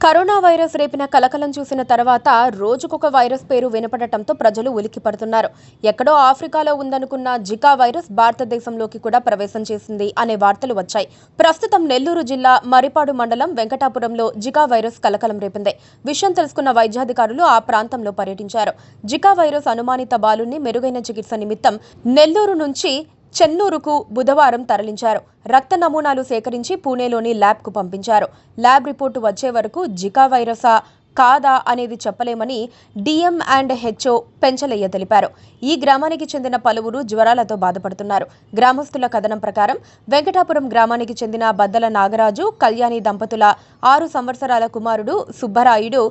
Corona virus రేపిన కలకలం చూసిన తర్వాత రోజుకొక వైరస్ పేరు వినపడటంతో ప్రజలు ఉలిక్కిపడుతున్నారు. ఎక్కడో ఆఫ్రికాలో ఉందనుకున్న జికా వైరస్ భారతదేశంలోకి కూడా ప్రవేశం చేసింది అనే వార్తలు వచ్చాయి. ప్రస్తుతం నెల్లూరు జిల్లా మరిపాడు మండలం వెంకటాపురంలో జికా వైరస్ కలకలం రేపింది. విషయం తెలుసుకున్న వైద్యాధికారులు ఆ ప్రాంతంలో పర్యటించారు. జికా వైరస్ అనుమానిత బాలుని మెరుగైన చికిత్స నిమిత్తం నెల్లూరు నుంచి చెన్నూరుకు బుధవారం తరలించారు. రక్త నమూనాలు సేకరించి పూణేలోని ల్యాబ్కు పంపించారు. ల్యాబ్ రిపోర్టు వచ్చే వరకు జికా వైరసా కాదా అనేది చెప్పలేమని DM&HO పెంచలయ్య తెలిపారు. ఈ గ్రామానికి చెందిన పలువురు జ్వరాలతో బాధపడుతున్నారు. గ్రామస్తుల కథనం ప్రకారం వెంకటాపురం గ్రామానికి చెందిన బద్దల నాగరాజు, కళ్యాణి దంపతుల 6 సంవత్సరాల కుమారుడు సుబ్బరాయుడు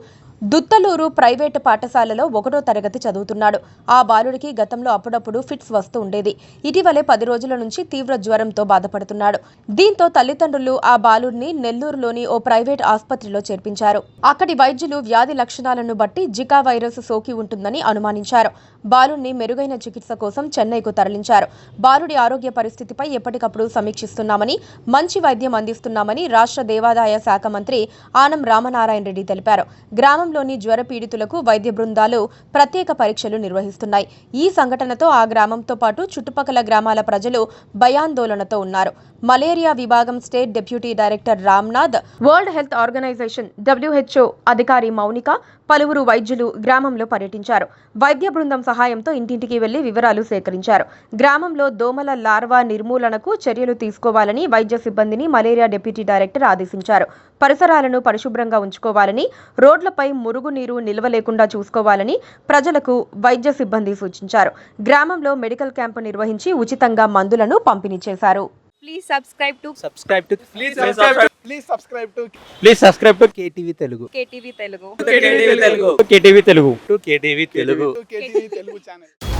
దుత్తలూరు ప్రైవేటు పాఠశాలలో 1వ తరగతి చదువుతున్నాడు. ఆ బాలుడికి గతంలో అప్పుడప్పుడు ఫిట్స్ వస్తూ ఉండేది. ఇటీవలే 10 రోజుల నుంచి తీవ్ర జ్వరంతో బాధపడుతున్నాడు. దీంతో తల్లిదండ్రులు ఆ బాలుడిని నెల్లూరులోని ఓ ప్రైవేట్ ఆసుపత్రిలో చేర్పించారు. అక్కడి వైద్యులు వ్యాధి లక్షణాలను బట్టి జికా వైరస్ సోకి ఉంటుందని అనుమానించారు. బాలుడిని మెరుగైన చికిత్స కోసం చెన్నైకు తరలించారు. బాలుడి ఆరోగ్య పరిస్థితిపై ఎప్పటికప్పుడు సమీక్షిస్తున్నామని, మంచి వైద్యం అందిస్తున్నామని రాష్ట్ర దేవాదాయ శాఖ మంత్రి ఆనం రామనారాయణ రెడ్డి తెలిపారు. గ్రామంలోని జ్వర పీడితులకు వైద్య బృందాలు ప్రత్యేక పరీక్షలు నిర్వహిస్తున్నాయి. ఈ సంఘటనతో ఆ గ్రామంతో పాటు చుట్టుపక్కల గ్రామాల ప్రజలు భయాందోళనతో ఉన్నారు. మలేరియా విభాగం state deputy director Ramnath, world health organization WHO అధికారి మౌనిక, పలువురు వైద్యులు గ్రామంలో పర్యటించారు. వైద్య బృందం సహాయంతో ఇంటింటికి వెళ్లి వివరాలు సేకరించారు. గ్రామంలో దోమల లార్వా నిర్మూలనకు చర్యలు తీసుకోవాలని వైద్య సిబ్బందిని మలేరియా డిప్యూటీ డైరెక్టర్ ఆదేశించారు. పరిసరాలను పరిశుభ్రంగా ఉంచుకోవాలని, రోడ్లపై మురుగునీరు నిల్వ లేకుండా చూసుకోవాలని ప్రజలకు వైద్య సిబ్బంది సూచించారు. గ్రామంలో మెడికల్ క్యాంపు నిర్వహించి ఉచితంగా మందులను పంపిణీ చేశారు. Please subscribe to KTV Telugu. KTV Telugu. KTV Telugu. KTV Telugu channel.